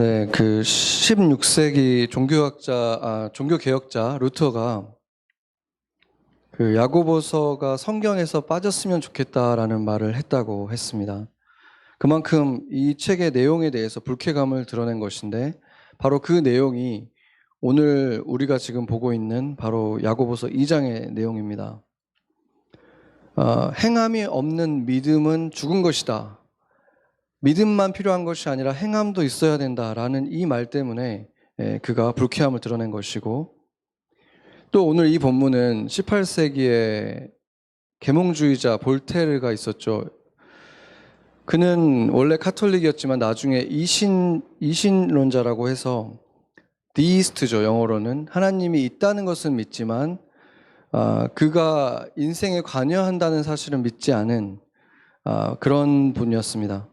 네, 그 16세기 종교개혁자 루터가 그 야고보서가 성경에서 빠졌으면 좋겠다라는 말을 했다고 했습니다. 그만큼 이 책의 내용에 대해서 불쾌감을 드러낸 것인데 바로 그 내용이 오늘 우리가 지금 보고 있는 바로 야고보서 2장의 내용입니다. 행함이 없는 믿음은 죽은 것이다. 믿음만 필요한 것이 아니라 행함도 있어야 된다라는 이 말 때문에 그가 불쾌함을 드러낸 것이고, 또 오늘 이 본문은 18세기에 계몽주의자 볼테르가 있었죠. 그는 원래 카톨릭이었지만 나중에 이신론자라고 해서 디이스트죠. 영어로는 하나님이 있다는 것은 믿지만 그가 인생에 관여한다는 사실은 믿지 않은 그런 분이었습니다.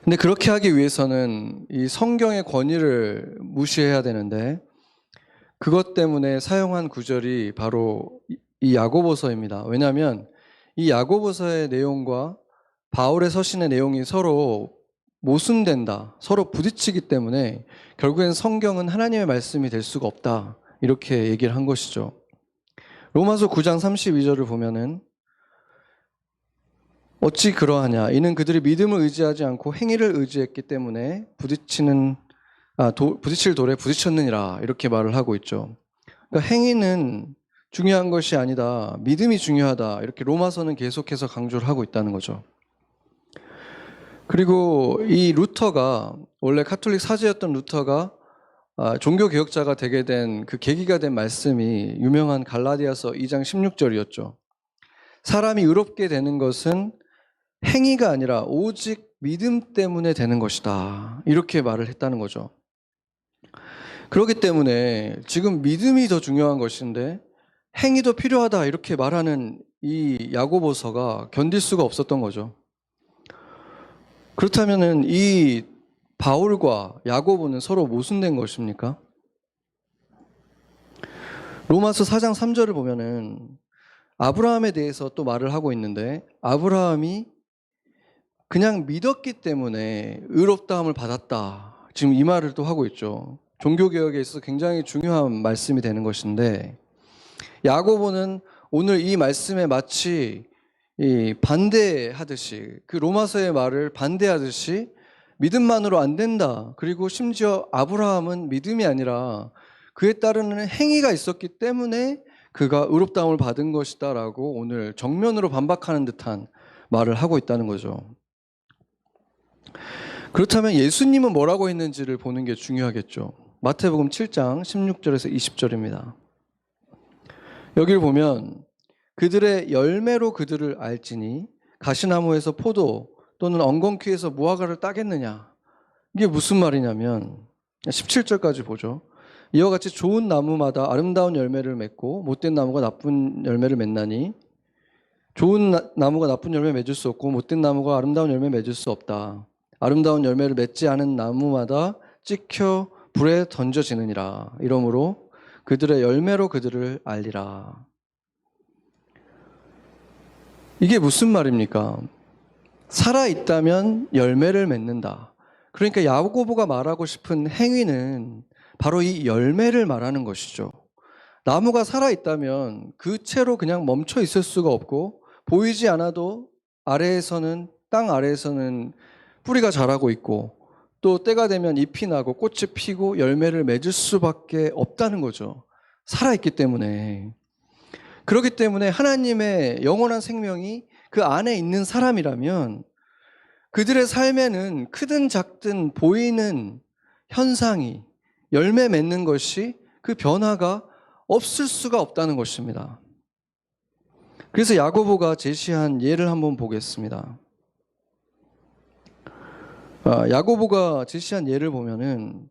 근데 그렇게 하기 위해서는 이 성경의 권위를 무시해야 되는데 그것 때문에 사용한 구절이 바로 이 야고보서입니다. 왜냐하면 이 야고보서의 내용과 바울의 서신의 내용이 서로 모순된다, 서로 부딪히기 때문에 결국엔 성경은 하나님의 말씀이 될 수가 없다, 이렇게 얘기를 한 것이죠. 로마서 9장 32절을 보면은 어찌 그러하냐, 이는 그들이 믿음을 의지하지 않고 행위를 의지했기 때문에 부딪힐 돌에 부딪혔느니라, 이렇게 말을 하고 있죠. 그러니까 행위는 중요한 것이 아니다, 믿음이 중요하다, 이렇게 로마서는 계속해서 강조를 하고 있다는 거죠. 그리고 이 루터가, 원래 카톨릭 사제였던 루터가 종교개혁자가 되게 된 그 계기가 된 말씀이 유명한 갈라디아서 2장 16절이었죠. 사람이 의롭게 되는 것은 행위가 아니라 오직 믿음 때문에 되는 것이다, 이렇게 말을 했다는 거죠. 그렇기 때문에 지금 믿음이 더 중요한 것인데 행위도 필요하다, 이렇게 말하는 이 야고보서가 견딜 수가 없었던 거죠. 그렇다면은 이 바울과 야고보는 서로 모순된 것입니까? 로마서 4장 3절을 보면은 아브라함에 대해서 또 말을 하고 있는데, 아브라함이 그냥 믿었기 때문에 의롭다함을 받았다, 지금 이 말을 또 하고 있죠. 종교개혁에 있어서 굉장히 중요한 말씀이 되는 것인데, 야고보는 오늘 이 말씀에 마치 반대하듯이, 그 로마서의 말을 반대하듯이 믿음만으로 안 된다, 그리고 심지어 아브라함은 믿음이 아니라 그에 따르는 행위가 있었기 때문에 그가 의롭다함을 받은 것이다 라고 오늘 정면으로 반박하는 듯한 말을 하고 있다는 거죠. 그렇다면 예수님은 뭐라고 했는지를 보는 게 중요하겠죠. 마태복음 7장 16절에서 20절입니다. 여기를 보면 그들의 열매로 그들을 알지니 가시나무에서 포도 또는 엉겅퀴에서 무화과를 따겠느냐. 이게 무슨 말이냐면 17절까지 보죠. 이와 같이 좋은 나무마다 아름다운 열매를 맺고 못된 나무가 나쁜 열매를 맺나니 좋은 나무가 나쁜 열매 맺을 수 없고 못된 나무가 아름다운 열매 맺을 수 없다. 아름다운 열매를 맺지 않은 나무마다 찍혀 불에 던져지느니라. 이러므로 그들의 열매로 그들을 알리라. 이게 무슨 말입니까? 살아있다면 열매를 맺는다. 그러니까 야고보가 말하고 싶은 행위는 바로 이 열매를 말하는 것이죠. 나무가 살아있다면 그 채로 그냥 멈춰 있을 수가 없고, 보이지 않아도 땅 아래에서는 뿌리가 자라고 있고, 또 때가 되면 잎이 나고 꽃이 피고 열매를 맺을 수밖에 없다는 거죠. 살아있기 때문에. 그렇기 때문에 하나님의 영원한 생명이 그 안에 있는 사람이라면 그들의 삶에는 크든 작든 보이는 현상이, 열매 맺는 것이, 그 변화가 없을 수가 없다는 것입니다. 그래서 야고보가 제시한 예를 한번 보겠습니다. 야고보가 제시한 예를 보면은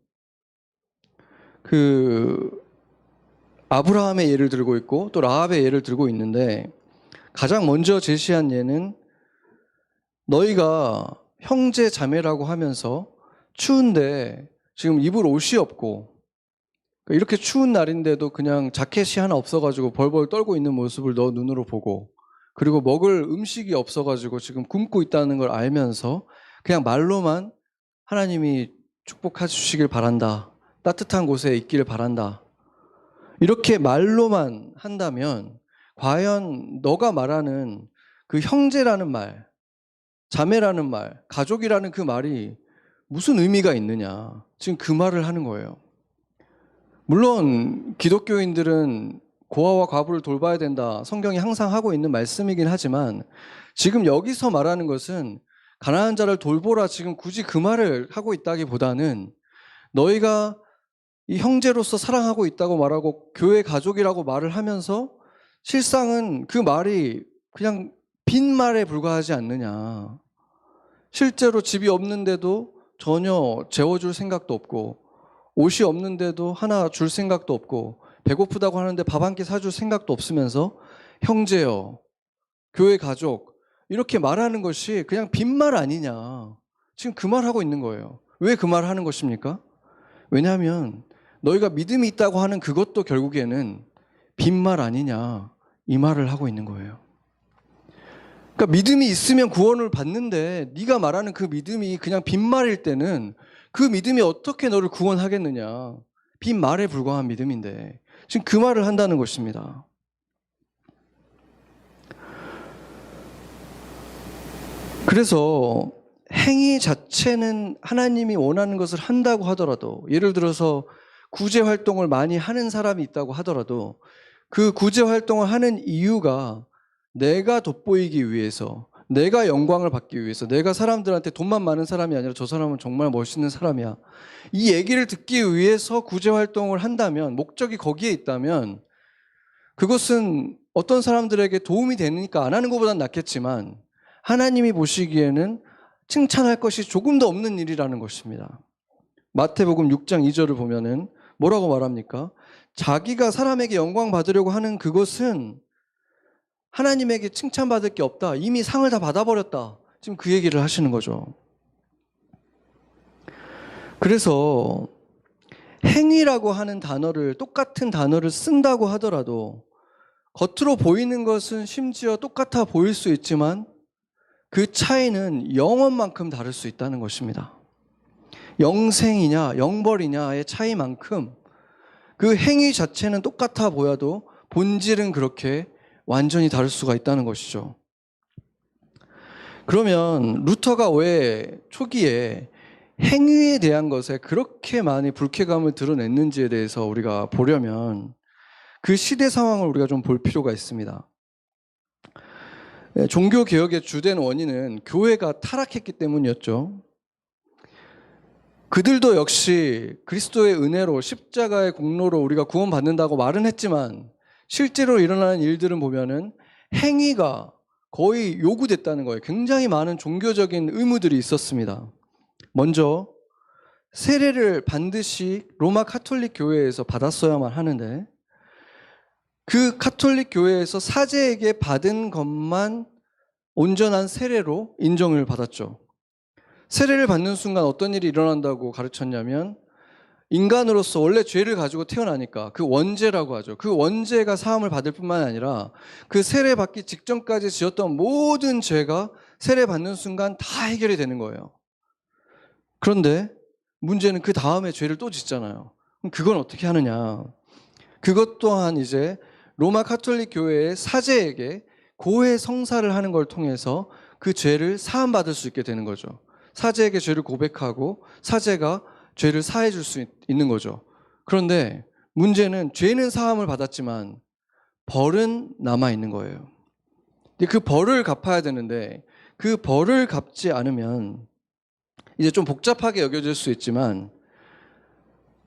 아브라함의 예를 들고 있고 또 라합의 예를 들고 있는데, 가장 먼저 제시한 예는 너희가 형제 자매라고 하면서 추운데 지금 입을 옷이 없고, 이렇게 추운 날인데도 그냥 자켓이 하나 없어가지고 벌벌 떨고 있는 모습을 너 눈으로 보고, 그리고 먹을 음식이 없어가지고 지금 굶고 있다는 걸 알면서 그냥 말로만 하나님이 축복해 주시길 바란다. 따뜻한 곳에 있기를 바란다. 이렇게 말로만 한다면 과연 너가 말하는 그 형제라는 말, 자매라는 말, 가족이라는 그 말이 무슨 의미가 있느냐. 지금 그 말을 하는 거예요. 물론 기독교인들은 고아와 과부를 돌봐야 된다. 성경이 항상 하고 있는 말씀이긴 하지만 지금 여기서 말하는 것은 가난한 자를 돌보라 지금 굳이 그 말을 하고 있다기보다는 너희가 이 형제로서 사랑하고 있다고 말하고 교회 가족이라고 말을 하면서 실상은 그 말이 그냥 빈말에 불과하지 않느냐. 실제로 집이 없는데도 전혀 재워줄 생각도 없고 옷이 없는데도 하나 줄 생각도 없고 배고프다고 하는데 밥 한 끼 사줄 생각도 없으면서 형제여, 교회 가족 이렇게 말하는 것이 그냥 빈말 아니냐. 지금 그 말하고 있는 거예요. 왜 그 말을 하는 것입니까? 왜냐하면 너희가 믿음이 있다고 하는 그것도 결국에는 빈말 아니냐 이 말을 하고 있는 거예요. 그러니까 믿음이 있으면 구원을 받는데 네가 말하는 그 믿음이 그냥 빈말일 때는 그 믿음이 어떻게 너를 구원하겠느냐. 빈말에 불과한 믿음인데 지금 그 말을 한다는 것입니다. 그래서 행위 자체는 하나님이 원하는 것을 한다고 하더라도 예를 들어서 구제 활동을 많이 하는 사람이 있다고 하더라도 그 구제 활동을 하는 이유가 내가 돋보이기 위해서, 내가 영광을 받기 위해서, 내가 사람들한테 돈만 많은 사람이 아니라 저 사람은 정말 멋있는 사람이야. 이 얘기를 듣기 위해서 구제 활동을 한다면, 목적이 거기에 있다면 그것은 어떤 사람들에게 도움이 되니까 안 하는 것보단 낫겠지만 하나님이 보시기에는 칭찬할 것이 조금 더 없는 일이라는 것입니다. 마태복음 6장 2절을 보면은 뭐라고 말합니까? 자기가 사람에게 영광 받으려고 하는 그것은 하나님에게 칭찬받을 게 없다. 이미 상을 다 받아버렸다. 지금 그 얘기를 하시는 거죠. 그래서 행위라고 하는 단어를, 똑같은 단어를 쓴다고 하더라도 겉으로 보이는 것은 심지어 똑같아 보일 수 있지만 그 차이는 영원만큼 다를 수 있다는 것입니다. 영생이냐 영벌이냐의 차이만큼 그 행위 자체는 똑같아 보여도 본질은 그렇게 완전히 다를 수가 있다는 것이죠. 그러면 루터가 왜 초기에 행위에 대한 것에 그렇게 많이 불쾌감을 드러냈는지에 대해서 우리가 보려면 그 시대 상황을 우리가 좀 볼 필요가 있습니다. 종교개혁의 주된 원인은 교회가 타락했기 때문이었죠. 그들도 역시 그리스도의 은혜로 십자가의 공로로 우리가 구원받는다고 말은 했지만 실제로 일어나는 일들은 보면은 행위가 거의 요구됐다는 거예요. 굉장히 많은 종교적인 의무들이 있었습니다. 먼저 세례를 반드시 로마 카톨릭 교회에서 받았어야만 하는데 그 카톨릭 교회에서 사제에게 받은 것만 온전한 세례로 인정을 받았죠. 세례를 받는 순간 어떤 일이 일어난다고 가르쳤냐면 인간으로서 원래 죄를 가지고 태어나니까 그 원죄라고 하죠. 그 원죄가 사함을 받을 뿐만 아니라 그 세례 받기 직전까지 지었던 모든 죄가 세례 받는 순간 다 해결이 되는 거예요. 그런데 문제는 그 다음에 죄를 또 짓잖아요. 그럼 그건 어떻게 하느냐. 그것 또한 이제 로마 카톨릭 교회의 사제에게 고해 성사를 하는 걸 통해서 그 죄를 사함받을 수 있게 되는 거죠. 사제에게 죄를 고백하고 사제가 죄를 사해 줄 수 있는 거죠. 그런데 문제는 죄는 사함을 받았지만 벌은 남아 있는 거예요. 그 벌을 갚아야 되는데 그 벌을 갚지 않으면 이제 좀 복잡하게 여겨질 수 있지만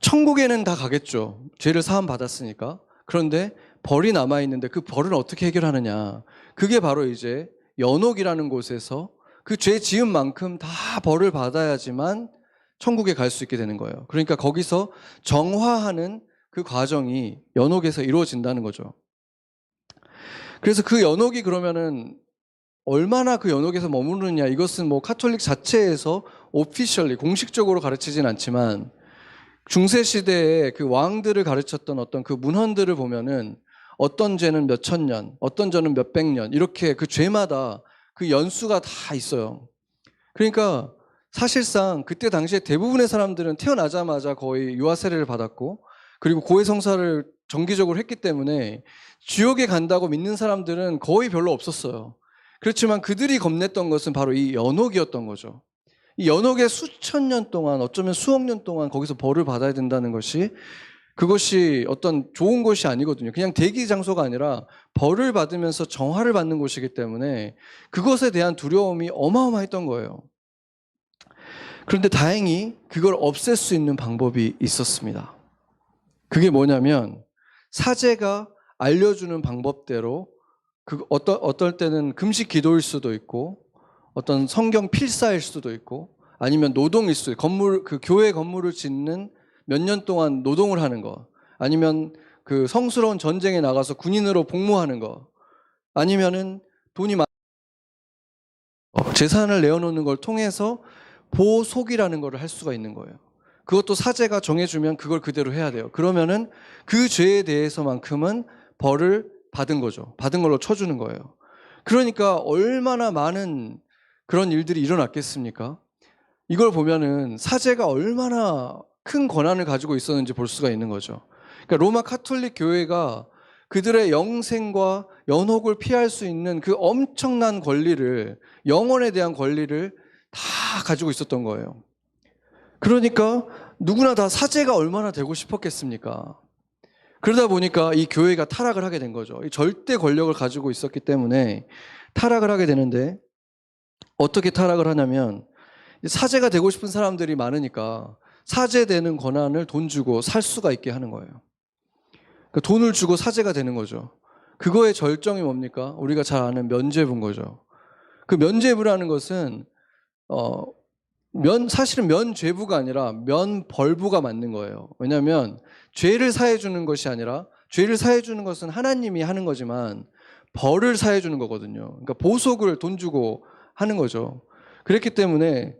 천국에는 다 가겠죠. 죄를 사함 받았으니까. 그런데 벌이 남아 있는데 그 벌을 어떻게 해결하느냐. 그게 바로 이제 연옥이라는 곳에서 그 죄 지은 만큼 다 벌을 받아야지만 천국에 갈 수 있게 되는 거예요. 그러니까 거기서 정화하는 그 과정이 연옥에서 이루어진다는 거죠. 그래서 그 연옥이 그러면은 얼마나 그 연옥에서 머무르느냐, 이것은 뭐 카톨릭 자체에서 오피셜리 공식적으로 가르치진 않지만 중세 시대에 그 왕들을 가르쳤던 어떤 그 문헌들을 보면은 어떤 죄는 몇 천 년, 어떤 죄는 몇백 년 이렇게 그 죄마다 그 연수가 다 있어요. 그러니까 사실상 그때 당시에 대부분의 사람들은 태어나자마자 거의 유아 세례를 받았고 그리고 고해 성사를 정기적으로 했기 때문에 지옥에 간다고 믿는 사람들은 거의 별로 없었어요. 그렇지만 그들이 겁냈던 것은 바로 이 연옥이었던 거죠. 이 연옥에 수천 년 동안, 어쩌면 수억 년 동안 거기서 벌을 받아야 된다는 것이, 그것이 어떤 좋은 것이 아니거든요. 그냥 대기 장소가 아니라 벌을 받으면서 정화를 받는 곳이기 때문에 그것에 대한 두려움이 어마어마했던 거예요. 그런데 다행히 그걸 없앨 수 있는 방법이 있었습니다. 그게 뭐냐면 사제가 알려주는 방법대로 어떨 때는 금식 기도일 수도 있고 어떤 성경 필사일 수도 있고 아니면 노동일 수도 있고 그 교회 건물을 짓는 몇 년 동안 노동을 하는 거, 아니면 그 성스러운 전쟁에 나가서 군인으로 복무하는 거, 아니면은 돈이 재산을 내어놓는 걸 통해서 보속이라는 걸 할 수가 있는 거예요. 그것도 사제가 정해주면 그걸 그대로 해야 돼요. 그러면은 그 죄에 대해서만큼은 벌을 받은 거죠. 받은 걸로 쳐주는 거예요. 그러니까 얼마나 많은 그런 일들이 일어났겠습니까? 이걸 보면은 사제가 얼마나 큰 권한을 가지고 있었는지 볼 수가 있는 거죠. 그러니까 로마 카톨릭 교회가 그들의 영생과 연옥을 피할 수 있는 그 엄청난 권리를, 영혼에 대한 권리를 다 가지고 있었던 거예요. 그러니까 누구나 다 사제가 얼마나 되고 싶었겠습니까? 그러다 보니까 이 교회가 타락을 하게 된 거죠. 이 절대 권력을 가지고 있었기 때문에 타락을 하게 되는데, 어떻게 타락을 하냐면 사제가 되고 싶은 사람들이 많으니까 사제 되는 권한을 돈 주고 살 수가 있게 하는 거예요. 그러니까 돈을 주고 사제가 되는 거죠. 그거의 절정이 뭡니까? 우리가 잘 아는 면죄부인 거죠. 그 면죄부라는 것은 사실은 면죄부가 아니라 면벌부가 맞는 거예요. 왜냐하면 죄를 사해 주는 것이 아니라, 죄를 사해 주는 것은 하나님이 하는 거지만 벌을 사해 주는 거거든요. 그러니까 보속을 돈 주고 하는 거죠. 그렇기 때문에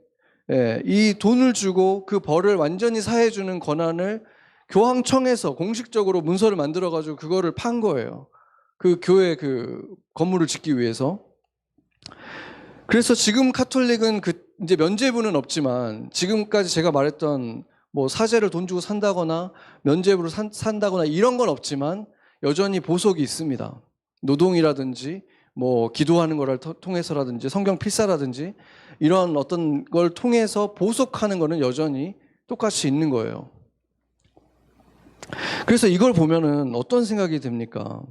이 돈을 주고 그 벌을 완전히 사해 주는 권한을 교황청에서 공식적으로 문서를 만들어 가지고 그거를 판 거예요. 그 교회 그 건물을 짓기 위해서. 그래서 지금 카톨릭은 이제 면죄부는 없지만, 지금까지 제가 말했던 뭐 사제를 돈 주고 산다거나 면죄부를 산다거나 이런 건 없지만 여전히 보석이 있습니다. 노동이라든지 뭐 기도하는 거를 통해서라든지 성경 필사라든지 이런 어떤 걸 통해서 보석하는 거는 여전히 똑같이 있는 거예요. 그래서 이걸 보면은 어떤 생각이 듭니까?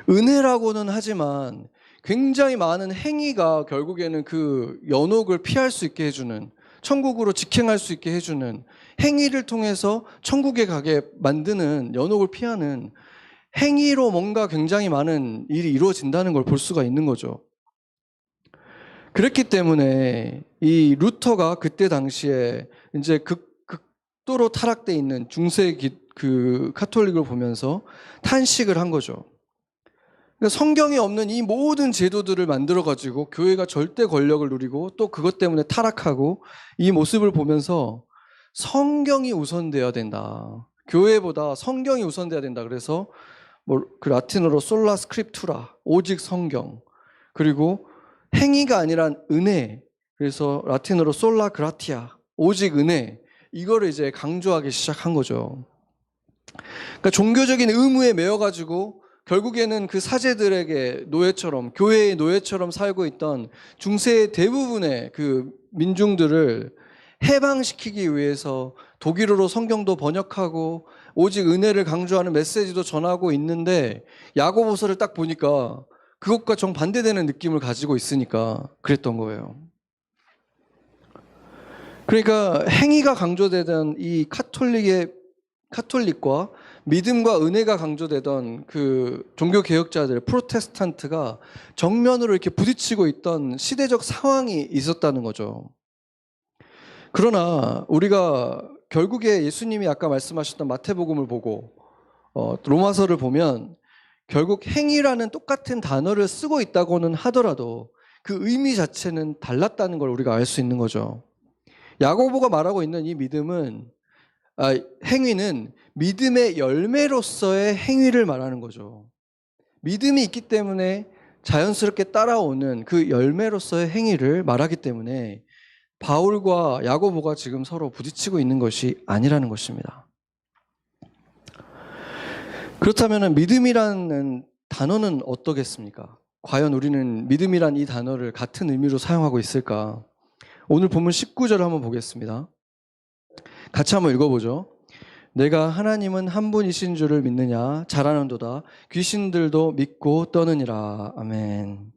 은혜라고는 하지만 굉장히 많은 행위가 결국에는 그 연옥을 피할 수 있게 해주는, 천국으로 직행할 수 있게 해주는 행위를 통해서 천국에 가게 만드는, 연옥을 피하는 행위로 뭔가 굉장히 많은 일이 이루어진다는 걸 볼 수가 있는 거죠. 그렇기 때문에 이 루터가 그때 당시에 이제 극도로 타락돼 있는 중세 그 카톨릭을 보면서 탄식을 한 거죠. 성경에 없는 이 모든 제도들을 만들어가지고 교회가 절대 권력을 누리고 또 그것 때문에 타락하고, 이 모습을 보면서 성경이 우선되어야 된다. 교회보다 성경이 우선되어야 된다. 그래서 뭐 그 라틴어로 솔라 스크립투라, 오직 성경, 그리고 행위가 아니라 은혜, 그래서 라틴어로 솔라 그라티아, 오직 은혜, 이거를 이제 강조하기 시작한 거죠. 그러니까 종교적인 의무에 매여가지고 결국에는 그 사제들에게 노예처럼, 교회의 노예처럼 살고 있던 중세의 대부분의 그 민중들을 해방시키기 위해서 독일어로 성경도 번역하고 오직 은혜를 강조하는 메시지도 전하고 있는데, 야고보서를 딱 보니까 그것과 정반대되는 느낌을 가지고 있으니까 그랬던 거예요. 그러니까 행위가 강조되던 이 카톨릭과 믿음과 은혜가 강조되던 그 종교개혁자들, 프로테스탄트가 정면으로 이렇게 부딪히고 있던 시대적 상황이 있었다는 거죠. 그러나 우리가 결국에 예수님이 아까 말씀하셨던 마태복음을 보고 로마서를 보면 결국 행위라는 똑같은 단어를 쓰고 있다고는 하더라도 그 의미 자체는 달랐다는 걸 우리가 알 수 있는 거죠. 야고보가 말하고 있는 이 행위는 믿음의 열매로서의 행위를 말하는 거죠. 믿음이 있기 때문에 자연스럽게 따라오는 그 열매로서의 행위를 말하기 때문에 바울과 야고보가 지금 서로 부딪히고 있는 것이 아니라는 것입니다. 그렇다면 믿음이라는 단어는 어떠겠습니까? 과연 우리는 믿음이란 이 단어를 같은 의미로 사용하고 있을까? 오늘 본문 19절을 한번 보겠습니다. 같이 한번 읽어보죠. 내가 하나님은 한 분이신 줄을 믿느냐? 잘하는도다. 귀신들도 믿고 떠느니라. 아멘.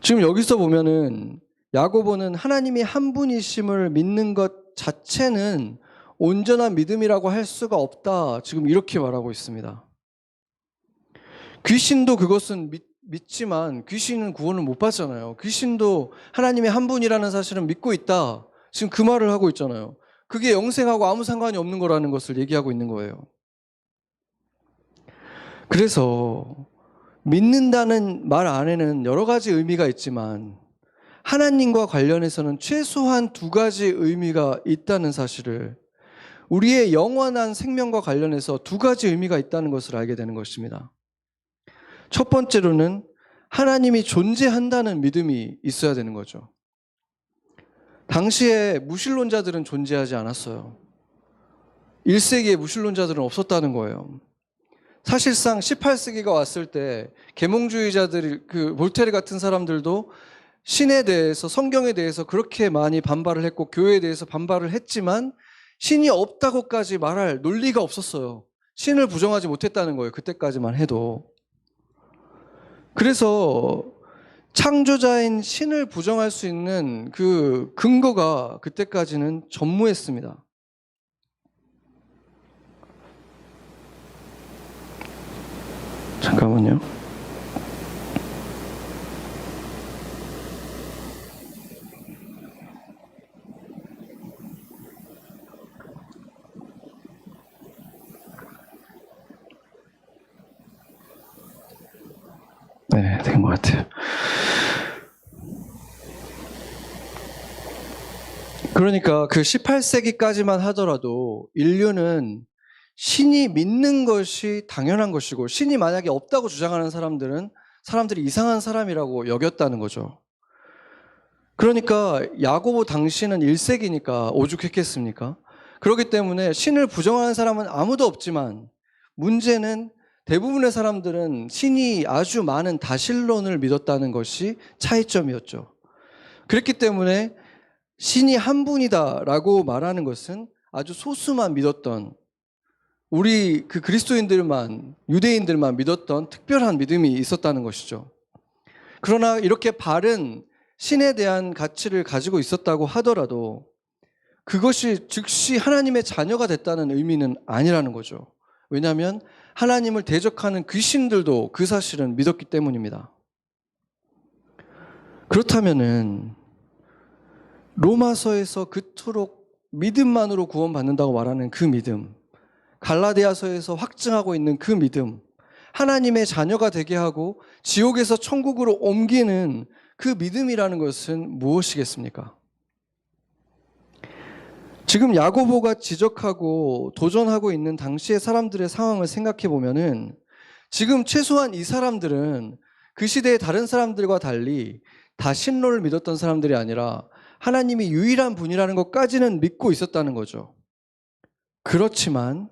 지금 여기서 보면은 야고보는 하나님이 한 분이심을 믿는 것 자체는 온전한 믿음이라고 할 수가 없다. 지금 이렇게 말하고 있습니다. 귀신도 그것은 믿지만 귀신은 구원을 못 받잖아요. 귀신도 하나님이 한 분이라는 사실은 믿고 있다. 지금 그 말을 하고 있잖아요. 그게 영생하고 아무 상관이 없는 거라는 것을 얘기하고 있는 거예요. 그래서 믿는다는 말 안에는 여러 가지 의미가 있지만 하나님과 관련해서는 최소한 두 가지 의미가 있다는 사실을, 우리의 영원한 생명과 관련해서 두 가지 의미가 있다는 것을 알게 되는 것입니다. 첫 번째로는 하나님이 존재한다는 믿음이 있어야 되는 거죠. 당시에 무신론자들은 존재하지 않았어요. 1세기에 무신론자들은 없었다는 거예요. 사실상 18세기가 왔을 때 계몽주의자들, 볼테르 같은 사람들도 신에 대해서, 성경에 대해서 그렇게 많이 반발을 했고 교회에 대해서 반발을 했지만 신이 없다고까지 말할 논리가 없었어요. 신을 부정하지 못했다는 거예요. 그때까지만 해도. 그래서 창조자인 신을 부정할 수 있는 그 근거가 그때까지는 전무했습니다. 잠깐만요. 네, 된 것 같아요. 그러니까 그 18세기까지만 하더라도 인류는 신이 믿는 것이 당연한 것이고, 신이 만약에 없다고 주장하는 사람들은 사람들이 이상한 사람이라고 여겼다는 거죠. 그러니까 야고보 당시는 1세기니까 오죽했겠습니까? 그렇기 때문에 신을 부정하는 사람은 아무도 없지만 문제는 대부분의 사람들은 신이 아주 많은 다신론을 믿었다는 것이 차이점이었죠. 그렇기 때문에 신이 한 분이다라고 말하는 것은 아주 소수만 믿었던, 우리 그 그리스도인들만, 유대인들만 믿었던 특별한 믿음이 있었다는 것이죠. 그러나 이렇게 바른 신에 대한 가치를 가지고 있었다고 하더라도 그것이 즉시 하나님의 자녀가 됐다는 의미는 아니라는 거죠. 왜냐하면 하나님을 대적하는 귀신들도 그 사실은 믿었기 때문입니다. 그렇다면은 로마서에서 그토록 믿음만으로 구원받는다고 말하는 그 믿음, 갈라디아서에서 확증하고 있는 그 믿음, 하나님의 자녀가 되게 하고 지옥에서 천국으로 옮기는 그 믿음이라는 것은 무엇이겠습니까? 지금 야고보가 지적하고 도전하고 있는 당시의 사람들의 상황을 생각해 보면은 지금 최소한 이 사람들은 그 시대의 다른 사람들과 달리 다신론을 믿었던 사람들이 아니라 하나님이 유일한 분이라는 것까지는 믿고 있었다는 거죠. 그렇지만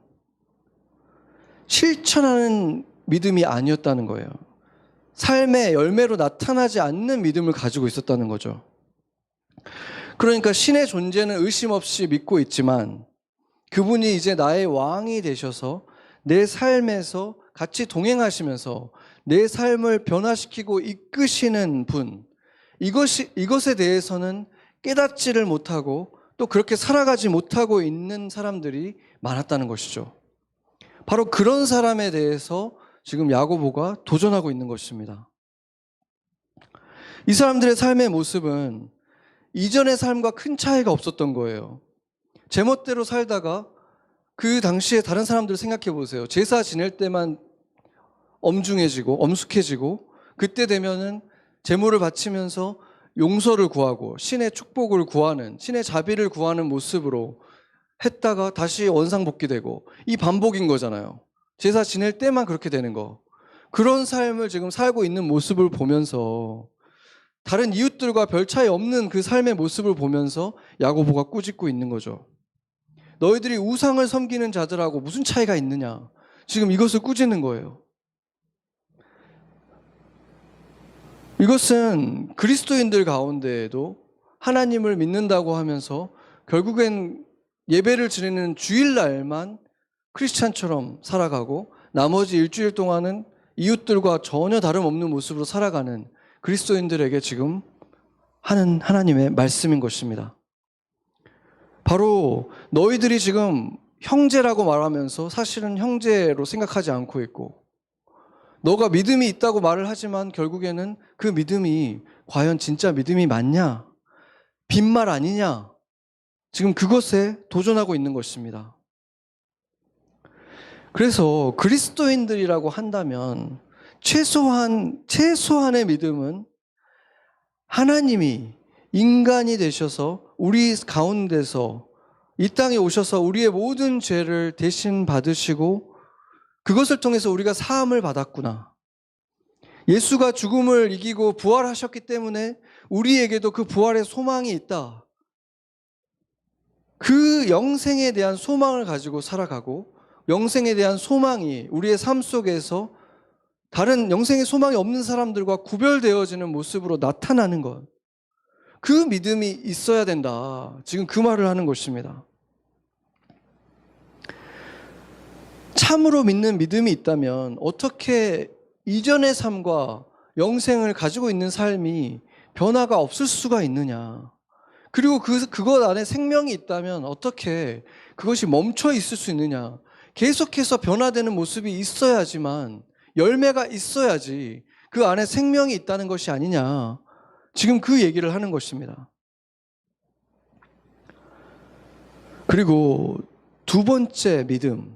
실천하는 믿음이 아니었다는 거예요. 삶의 열매로 나타나지 않는 믿음을 가지고 있었다는 거죠. 그러니까 신의 존재는 의심 없이 믿고 있지만 그분이 이제 나의 왕이 되셔서 내 삶에서 같이 동행하시면서 내 삶을 변화시키고 이끄시는 분, 이것에 대해서는 깨닫지를 못하고 또 그렇게 살아가지 못하고 있는 사람들이 많았다는 것이죠. 바로 그런 사람에 대해서 지금 야고보가 도전하고 있는 것입니다. 이 사람들의 삶의 모습은 이전의 삶과 큰 차이가 없었던 거예요. 제멋대로 살다가 그 당시에 다른 사람들을 생각해 보세요. 제사 지낼 때만 엄숙해지고 그때 되면은 제물을 바치면서 용서를 구하고 신의 축복을 구하는, 신의 자비를 구하는 모습으로 했다가 다시 원상복귀되고, 이 반복인 거잖아요. 제사 지낼 때만 그렇게 되는 거. 그런 삶을 지금 살고 있는 모습을 보면서 다른 이웃들과 별 차이 없는 그 삶의 모습을 보면서 야고보가 꾸짖고 있는 거죠. 너희들이 우상을 섬기는 자들하고 무슨 차이가 있느냐. 지금 이것을 꾸짖는 거예요. 이것은 그리스도인들 가운데에도 하나님을 믿는다고 하면서 결국엔 예배를 드리는 주일날만 크리스찬처럼 살아가고 나머지 일주일 동안은 이웃들과 전혀 다름없는 모습으로 살아가는 그리스도인들에게 지금 하는 하나님의 말씀인 것입니다. 바로 너희들이 지금 형제라고 말하면서 사실은 형제로 생각하지 않고 있고, 너가 믿음이 있다고 말을 하지만 결국에는 그 믿음이 과연 진짜 믿음이 맞냐? 빈말 아니냐? 지금 그것에 도전하고 있는 것입니다. 그래서 그리스도인들이라고 한다면 최소한의 믿음은 하나님이 인간이 되셔서 우리 가운데서 이 땅에 오셔서 우리의 모든 죄를 대신 받으시고 그것을 통해서 우리가 사함을 받았구나. 예수가 죽음을 이기고 부활하셨기 때문에 우리에게도 그 부활의 소망이 있다. 그 영생에 대한 소망을 가지고 살아가고 영생에 대한 소망이 우리의 삶 속에서 다른 영생의 소망이 없는 사람들과 구별되어지는 모습으로 나타나는 것. 그 믿음이 있어야 된다. 지금 그 말을 하는 것입니다. 참으로 믿는 믿음이 있다면 어떻게 이전의 삶과 영생을 가지고 있는 삶이 변화가 없을 수가 있느냐. 그리고 그것 안에 생명이 있다면 어떻게 그것이 멈춰 있을 수 있느냐. 계속해서 변화되는 모습이 있어야지만, 열매가 있어야지 그 안에 생명이 있다는 것이 아니냐. 지금 그 얘기를 하는 것입니다. 그리고 두 번째 믿음,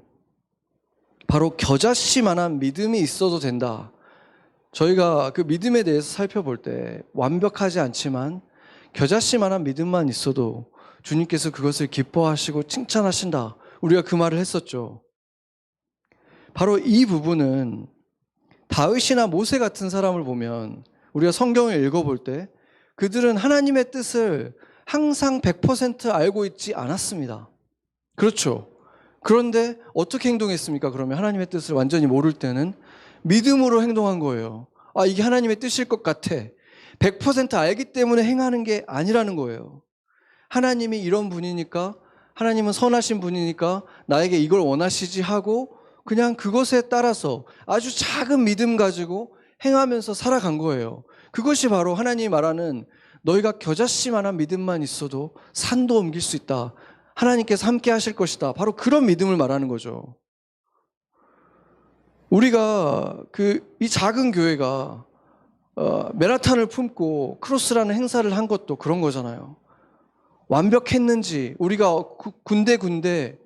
바로 겨자씨만한 믿음이 있어도 된다. 저희가 그 믿음에 대해서 살펴볼 때 완벽하지 않지만 겨자씨만한 믿음만 있어도 주님께서 그것을 기뻐하시고 칭찬하신다. 우리가 그 말을 했었죠. 바로 이 부분은 다윗이나 모세 같은 사람을 보면 우리가 성경을 읽어볼 때 그들은 하나님의 뜻을 항상 100% 알고 있지 않았습니다. 그렇죠. 그런데 어떻게 행동했습니까? 그러면 하나님의 뜻을 완전히 모를 때는 믿음으로 행동한 거예요. 아, 이게 하나님의 뜻일 것 같아. 100% 알기 때문에 행하는 게 아니라는 거예요. 하나님이 이런 분이니까, 하나님은 선하신 분이니까 나에게 이걸 원하시지 하고 그냥 그것에 따라서 아주 작은 믿음 가지고 행하면서 살아간 거예요. 그것이 바로 하나님이 말하는 너희가 겨자씨만한 믿음만 있어도 산도 옮길 수 있다. 하나님께서 함께 하실 것이다. 바로 그런 믿음을 말하는 거죠. 우리가 이 작은 교회가 메라탄을 품고 크로스라는 행사를 한 것도 그런 거잖아요. 완벽했는지, 우리가 군데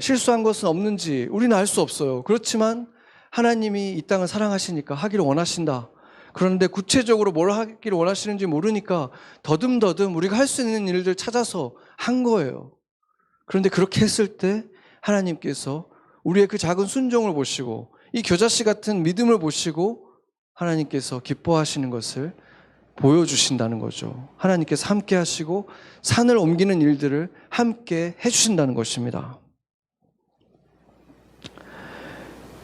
실수한 것은 없는지 우리는 알 수 없어요. 그렇지만 하나님이 이 땅을 사랑하시니까 하기를 원하신다. 그런데 구체적으로 뭘 하기를 원하시는지 모르니까 더듬더듬 우리가 할 수 있는 일들 찾아서 한 거예요. 그런데 그렇게 했을 때 하나님께서 우리의 그 작은 순종을 보시고 이 겨자씨 같은 믿음을 보시고 하나님께서 기뻐하시는 것을 보여주신다는 거죠. 하나님께서 함께 하시고 산을 옮기는 일들을 함께 해주신다는 것입니다.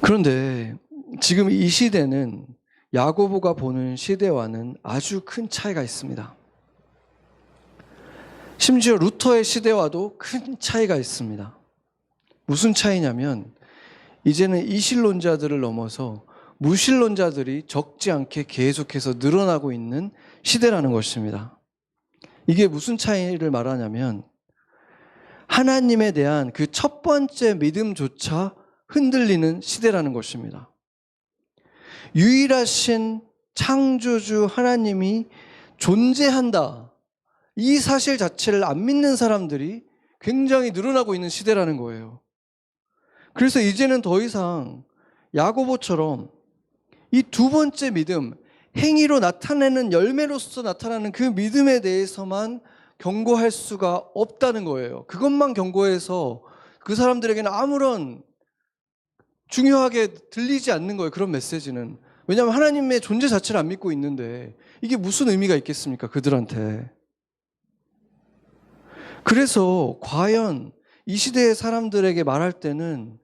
그런데 지금 이 시대는 야고보가 보는 시대와는 아주 큰 차이가 있습니다. 심지어 루터의 시대와도 큰 차이가 있습니다. 무슨 차이냐면 이제는 이신론자들을 넘어서 무신론자들이 적지 않게 계속해서 늘어나고 있는 시대라는 것입니다. 이게 무슨 차이를 말하냐면 하나님에 대한 그 첫 번째 믿음조차 흔들리는 시대라는 것입니다. 유일하신 창조주 하나님이 존재한다. 이 사실 자체를 안 믿는 사람들이 굉장히 늘어나고 있는 시대라는 거예요. 그래서 이제는 더 이상 야고보처럼 이 두 번째 믿음, 행위로 나타내는 열매로서 나타나는 그 믿음에 대해서만 경고할 수가 없다는 거예요. 그것만 경고해서 그 사람들에게는 아무런 중요하게 들리지 않는 거예요. 그런 메시지는 왜냐하면 하나님의 존재 자체를 안 믿고 있는데 이게 무슨 의미가 있겠습니까? 그들한테. 그래서 과연 이 시대의 사람들에게 말할 때는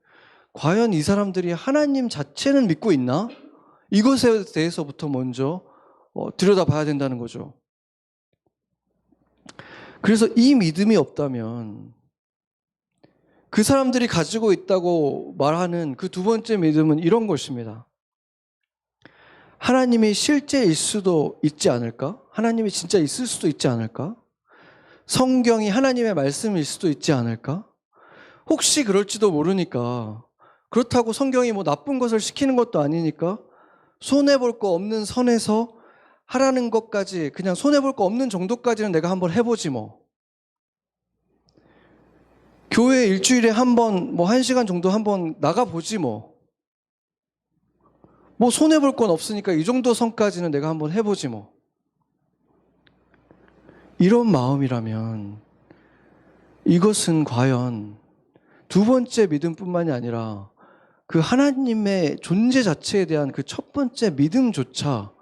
과연 이 사람들이 하나님 자체는 믿고 있나? 이것에 대해서부터 먼저 들여다봐야 된다는 거죠. 그래서 이 믿음이 없다면 그 사람들이 가지고 있다고 말하는 그 두 번째 믿음은 이런 것입니다. 하나님이 실제일 수도 있지 않을까? 하나님이 진짜 있을 수도 있지 않을까? 성경이 하나님의 말씀일 수도 있지 않을까? 혹시 그럴지도 모르니까, 그렇다고 성경이 뭐 나쁜 것을 시키는 것도 아니니까 손해볼 거 없는 선에서 하라는 것까지, 그냥 손해볼 거 없는 정도까지는 내가 한번 해보지 뭐. 교회 일주일에 한 번, 뭐 1시간 정도 한번 나가보지 뭐. 뭐 손해볼 건 없으니까 이 정도 선까지는 내가 한번 해보지 뭐. 이런 마음이라면 이것은 과연 두 번째 믿음뿐만이 아니라 그 하나님의 존재 자체에 대한 그 첫 번째 믿음조차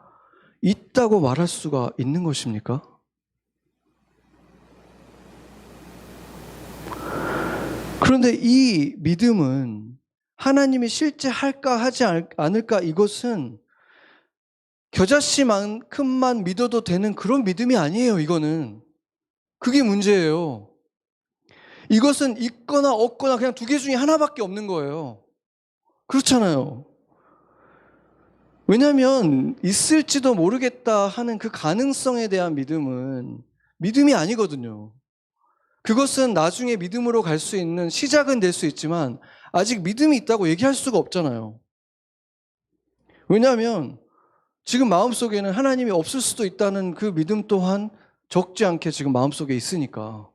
있다고 말할 수가 있는 것입니까? 그런데 이 믿음은 하나님이 실제 할까 하지 않을까, 이것은 겨자씨만큼만 믿어도 되는 그런 믿음이 아니에요. 이거는 그게 문제예요. 이것은 있거나 없거나 그냥 두 개 중에 하나밖에 없는 거예요. 그렇잖아요. 왜냐하면 있을지도 모르겠다 하는 그 가능성에 대한 믿음은 믿음이 아니거든요. 그것은 나중에 믿음으로 갈 수 있는 시작은 될 수 있지만 아직 믿음이 있다고 얘기할 수가 없잖아요. 왜냐하면 지금 마음속에는 하나님이 없을 수도 있다는 그 믿음 또한 적지 않게 지금 마음속에 있으니까,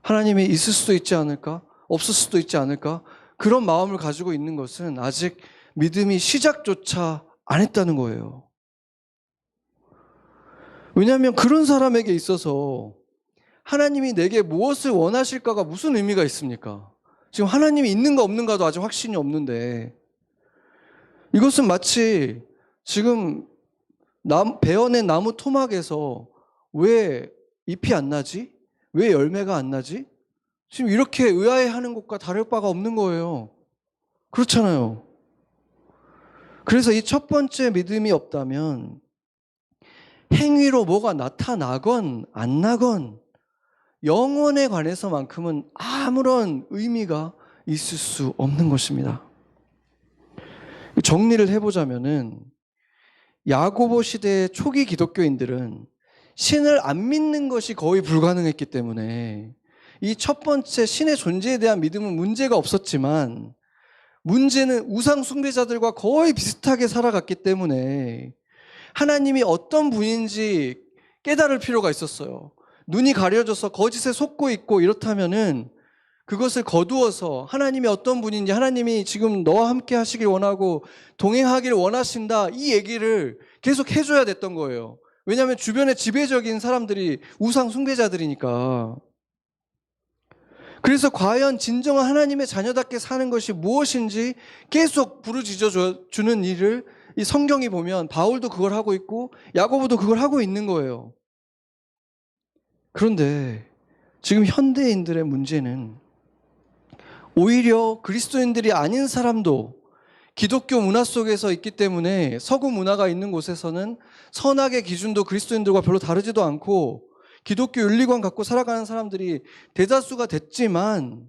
하나님이 있을 수도 있지 않을까? 없을 수도 있지 않을까? 그런 마음을 가지고 있는 것은 아직 믿음이 시작조차 안 했다는 거예요. 왜냐하면 그런 사람에게 있어서 하나님이 내게 무엇을 원하실까가 무슨 의미가 있습니까? 지금 하나님이 있는가 없는가도 아직 확신이 없는데, 이것은 마치 지금 베어낸 나무 토막에서 왜 잎이 안 나지? 왜 열매가 안 나지? 지금 이렇게 의아해하는 것과 다를 바가 없는 거예요. 그렇잖아요. 그래서 이 첫 번째 믿음이 없다면 행위로 뭐가 나타나건 안 나건 영혼에 관해서만큼은 아무런 의미가 있을 수 없는 것입니다. 정리를 해보자면은 야고보 시대의 초기 기독교인들은 신을 안 믿는 것이 거의 불가능했기 때문에 이 첫 번째 신의 존재에 대한 믿음은 문제가 없었지만, 문제는 우상 숭배자들과 거의 비슷하게 살아갔기 때문에 하나님이 어떤 분인지 깨달을 필요가 있었어요. 눈이 가려져서 거짓에 속고 있고 이렇다면은 그것을 거두어서 하나님이 어떤 분인지, 하나님이 지금 너와 함께 하시길 원하고 동행하길 원하신다, 이 얘기를 계속 해줘야 됐던 거예요. 왜냐하면 주변에 지배적인 사람들이 우상 숭배자들이니까. 그래서 과연 진정한 하나님의 자녀답게 사는 것이 무엇인지 계속 부르짖어 주는 일을 이 성경이 보면 바울도 그걸 하고 있고 야고보도 그걸 하고 있는 거예요. 그런데 지금 현대인들의 문제는 오히려 그리스도인들이 아닌 사람도 기독교 문화 속에서 있기 때문에, 서구 문화가 있는 곳에서는 선악의 기준도 그리스도인들과 별로 다르지도 않고 기독교 윤리관 갖고 살아가는 사람들이 대다수가 됐지만,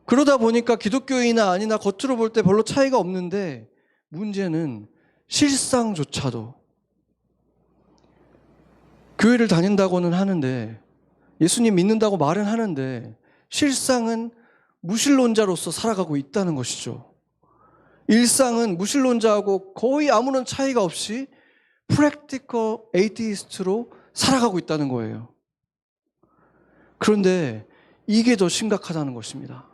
그러다 보니까 기독교인이나 아니나 겉으로 볼 때 별로 차이가 없는데, 문제는 실상조차도 교회를 다닌다고는 하는데, 예수님 믿는다고 말은 하는데 실상은 무신론자로서 살아가고 있다는 것이죠. 일상은 무신론자하고 거의 아무런 차이가 없이 프랙티컬 에이티스트로 살아가고 있다는 거예요. 그런데 이게 더 심각하다는 것입니다.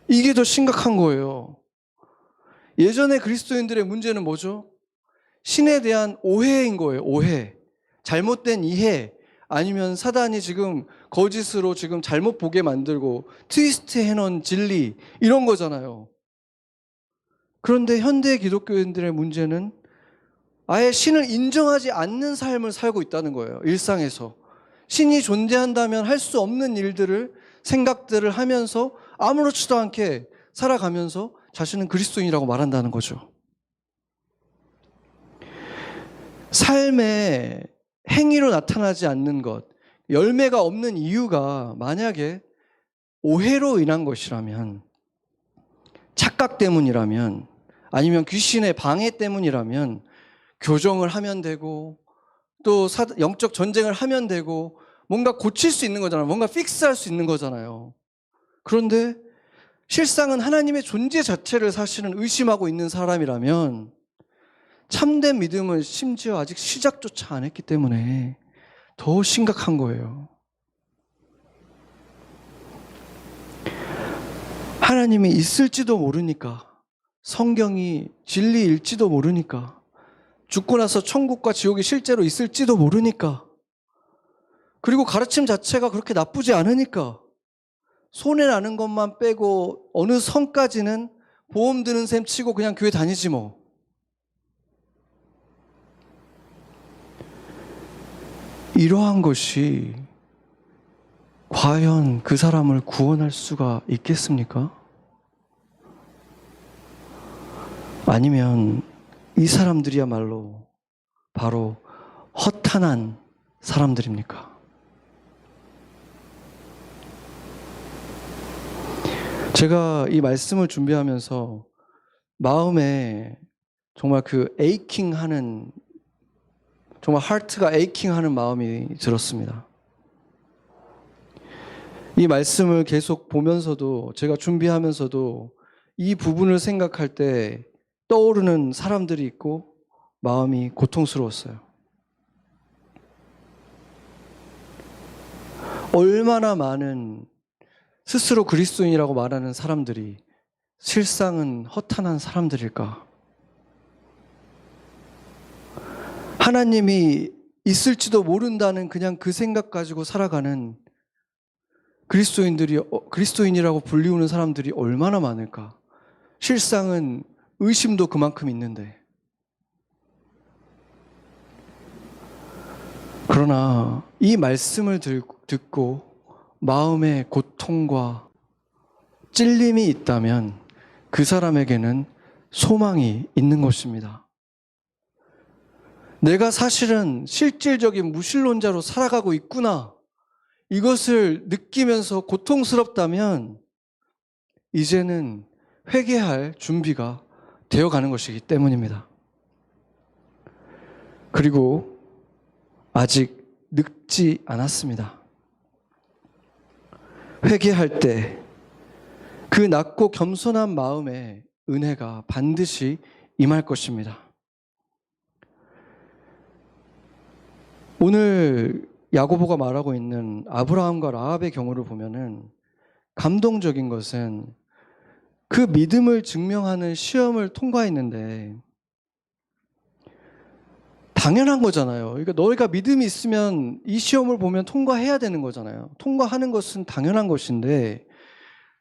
이게 더 심각한 거예요. 예전에 그리스도인들의 문제는 뭐죠? 신에 대한 오해인 거예요. 오해. 잘못된 이해, 아니면 사단이 지금 거짓으로 지금 잘못 보게 만들고 트위스트 해놓은 진리, 이런 거잖아요. 그런데 현대 기독교인들의 문제는 아예 신을 인정하지 않는 삶을 살고 있다는 거예요. 일상에서. 신이 존재한다면 할 수 없는 일들을, 생각들을 하면서 아무렇지도 않게 살아가면서 자신은 그리스도인이라고 말한다는 거죠. 삶의 행위로 나타나지 않는 것, 열매가 없는 이유가 만약에 오해로 인한 것이라면, 착각 때문이라면, 아니면 귀신의 방해 때문이라면 교정을 하면 되고, 또 영적 전쟁을 하면 되고, 뭔가 고칠 수 있는 거잖아요. 뭔가 픽스할 수 있는 거잖아요. 그런데 실상은 하나님의 존재 자체를 사실은 의심하고 있는 사람이라면 참된 믿음을 심지어 아직 시작조차 안 했기 때문에 더 심각한 거예요. 하나님이 있을지도 모르니까, 성경이 진리일지도 모르니까, 죽고 나서 천국과 지옥이 실제로 있을지도 모르니까, 그리고 가르침 자체가 그렇게 나쁘지 않으니까, 손해나는 것만 빼고 어느 선까지는 보험 드는 셈 치고 그냥 교회 다니지 뭐. 이러한 것이 과연 그 사람을 구원할 수가 있겠습니까? 아니면 이 사람들이야말로 바로 허탄한 사람들입니까? 제가 이 말씀을 준비하면서 마음에 정말 그 에이킹하는, 정말 하트가 에이킹하는 마음이 들었습니다. 이 말씀을 계속 보면서도, 제가 준비하면서도 이 부분을 생각할 때 떠오르는 사람들이 있고 마음이 고통스러웠어요. 얼마나 많은 스스로 그리스도인이라고 말하는 사람들이 실상은 허탄한 사람들일까? 하나님이 있을지도 모른다는 그냥 그 생각 가지고 살아가는 그리스도인이라고 불리우는 사람들이 얼마나 많을까? 실상은 의심도 그만큼 있는데. 그러나 이 말씀을 듣고 마음에 고통과 찔림이 있다면 그 사람에게는 소망이 있는 것입니다. 내가 사실은 실질적인 무신론자로 살아가고 있구나, 이것을 느끼면서 고통스럽다면 이제는 회개할 준비가 되어가는 것이기 때문입니다. 그리고 아직 늙지 않았습니다. 회개할 때 그 낮고 겸손한 마음에 은혜가 반드시 임할 것입니다. 오늘 야고보가 말하고 있는 아브라함과 라합의 경우를 보면은 감동적인 것은 그 믿음을 증명하는 시험을 통과했는데 당연한 거잖아요. 그러니까 너희가 믿음이 있으면 이 시험을 보면 통과해야 되는 거잖아요. 통과하는 것은 당연한 것인데,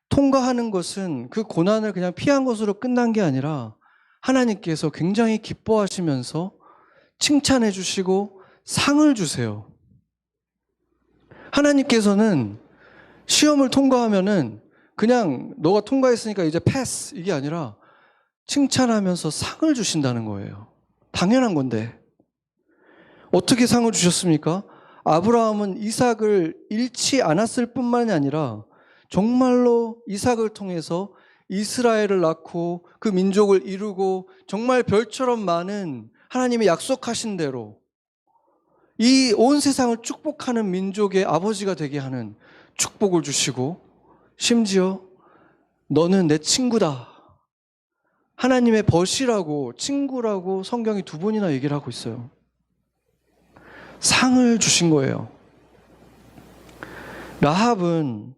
통과하는 것은 그 고난을 그냥 피한 것으로 끝난 게 아니라 하나님께서 굉장히 기뻐하시면서 칭찬해 주시고 상을 주세요. 하나님께서는 시험을 통과하면은 그냥 너가 통과했으니까 이제 패스, 이게 아니라 칭찬하면서 상을 주신다는 거예요. 당연한 건데. 어떻게 상을 주셨습니까? 아브라함은 이삭을 잃지 않았을 뿐만이 아니라 정말로 이삭을 통해서 이스라엘을 낳고 그 민족을 이루고 정말 별처럼 많은 하나님이 약속하신 대로 이 온 세상을 축복하는 민족의 아버지가 되게 하는 축복을 주시고, 심지어 너는 내 친구다, 하나님의 벗이라고, 친구라고 성경이 2번이나 얘기를 하고 있어요. 상을 주신 거예요. 라합은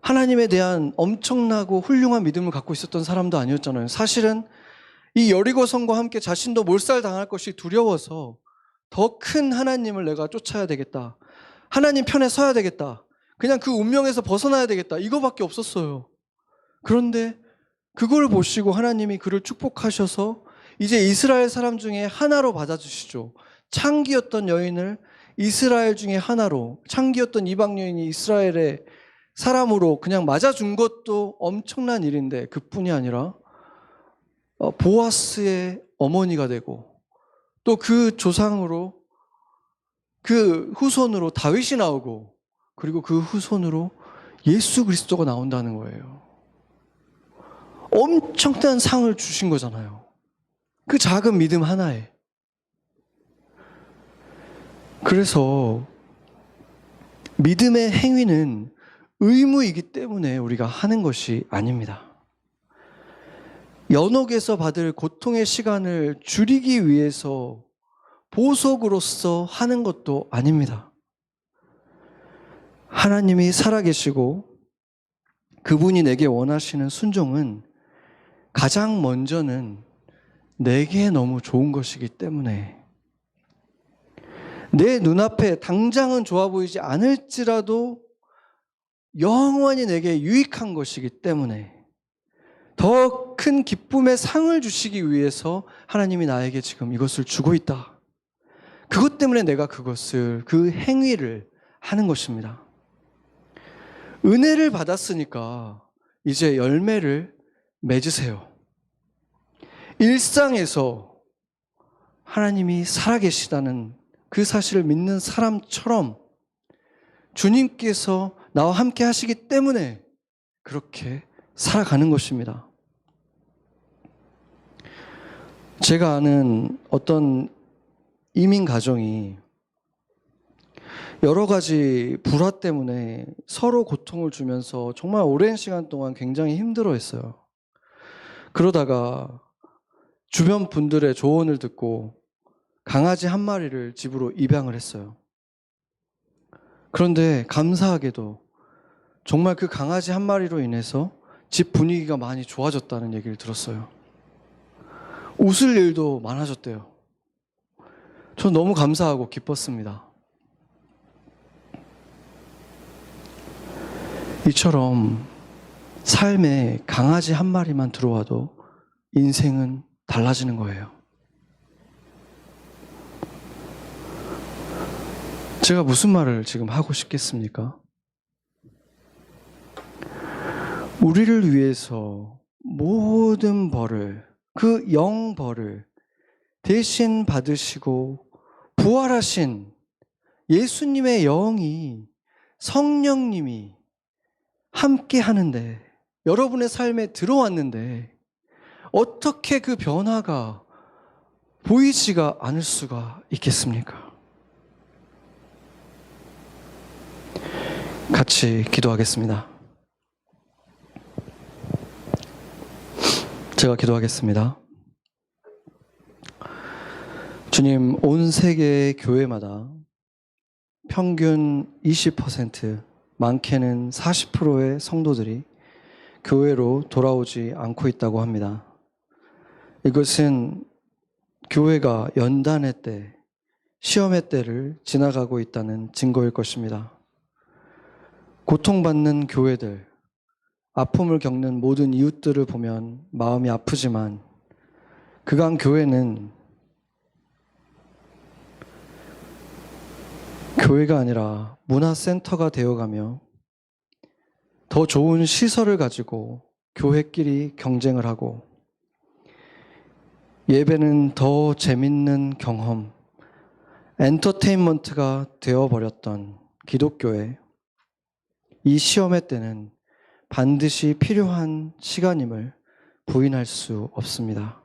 하나님에 대한 엄청나고 훌륭한 믿음을 갖고 있었던 사람도 아니었잖아요. 사실은 이 여리고 성과 함께 자신도 몰살당할 것이 두려워서 더 큰 하나님을 내가 쫓아야 되겠다, 하나님 편에 서야 되겠다, 그냥 그 운명에서 벗어나야 되겠다, 이거밖에 없었어요. 그런데 그걸 보시고 하나님이 그를 축복하셔서 이제 이스라엘 사람 중에 하나로 받아주시죠. 창기였던 여인을 이스라엘 중에 하나로, 창기였던 이방 여인이 이스라엘의 사람으로 그냥 맞아준 것도 엄청난 일인데, 그뿐이 아니라 보아스의 어머니가 되고, 또 그 조상으로, 그 후손으로 다윗이 나오고, 그리고 그 후손으로 예수 그리스도가 나온다는 거예요. 엄청난 상을 주신 거잖아요. 그 작은 믿음 하나에. 그래서 믿음의 행위는 의무이기 때문에 우리가 하는 것이 아닙니다. 연옥에서 받을 고통의 시간을 줄이기 위해서 보석으로서 하는 것도 아닙니다. 하나님이 살아계시고 그분이 내게 원하시는 순종은 가장 먼저는 내게 너무 좋은 것이기 때문에, 내 눈앞에 당장은 좋아 보이지 않을지라도 영원히 내게 유익한 것이기 때문에, 더 큰 기쁨의 상을 주시기 위해서 하나님이 나에게 지금 이것을 주고 있다. 그것 때문에 내가 그 행위를 하는 것입니다. 은혜를 받았으니까 이제 열매를 맺으세요. 일상에서 하나님이 살아계시다는 그 사실을 믿는 사람처럼 주님께서 나와 함께 하시기 때문에 그렇게 살아가는 것입니다. 제가 아는 어떤 이민 가정이 여러 가지 불화 때문에 서로 고통을 주면서 정말 오랜 시간 동안 굉장히 힘들어했어요. 그러다가 주변 분들의 조언을 듣고 강아지 한 마리를 집으로 입양을 했어요. 그런데 감사하게도 정말 그 강아지 한 마리로 인해서 집 분위기가 많이 좋아졌다는 얘기를 들었어요. 웃을 일도 많아졌대요. 전 너무 감사하고 기뻤습니다. 이처럼 삶에 강아지 한 마리만 들어와도 인생은 달라지는 거예요. 제가 무슨 말을 지금 하고 싶겠습니까? 우리를 위해서 모든 벌을, 그 영벌을 대신 받으시고 부활하신 예수님의 영이, 성령님이 함께 하는데, 여러분의 삶에 들어왔는데 어떻게 그 변화가 보이지가 않을 수가 있겠습니까? 같이 기도하겠습니다. 제가 기도하겠습니다. 주님, 온 세계의 교회마다 평균 20%, 많게는 40%의 성도들이 교회로 돌아오지 않고 있다고 합니다. 이것은 교회가 연단의 때, 시험의 때를 지나가고 있다는 증거일 것입니다. 고통받는 교회들, 아픔을 겪는 모든 이웃들을 보면 마음이 아프지만, 그간 교회는 교회가 아니라 문화센터가 되어가며 더 좋은 시설을 가지고 교회끼리 경쟁을 하고, 예배는 더 재밌는 경험, 엔터테인먼트가 되어버렸던 기독교에 이 시험의 때는 반드시 필요한 시간임을 부인할 수 없습니다.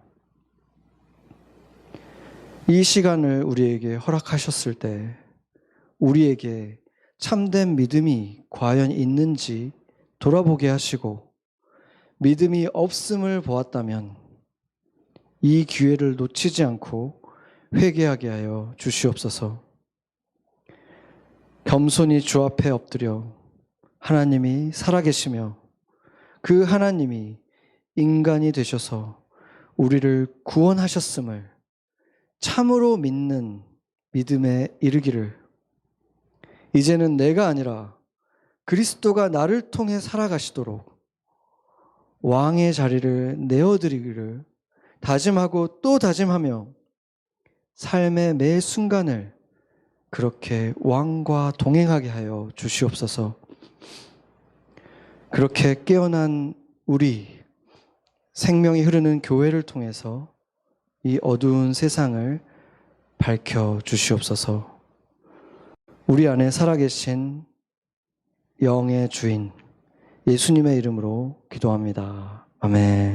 이 시간을 우리에게 허락하셨을 때 우리에게 참된 믿음이 과연 있는지 돌아보게 하시고, 믿음이 없음을 보았다면 이 기회를 놓치지 않고 회개하게 하여 주시옵소서. 겸손히 주 앞에 엎드려 하나님이 살아계시며 그 하나님이 인간이 되셔서 우리를 구원하셨음을 참으로 믿는 믿음에 이르기를, 이제는 내가 아니라 그리스도가 나를 통해 살아가시도록 왕의 자리를 내어드리기를 다짐하고 또 다짐하며 삶의 매 순간을 그렇게 왕과 동행하게 하여 주시옵소서. 그렇게 깨어난 우리 생명이 흐르는 교회를 통해서 이 어두운 세상을 밝혀 주시옵소서. 우리 안에 살아계신 영의 주인 예수님의 이름으로 기도합니다. 아멘.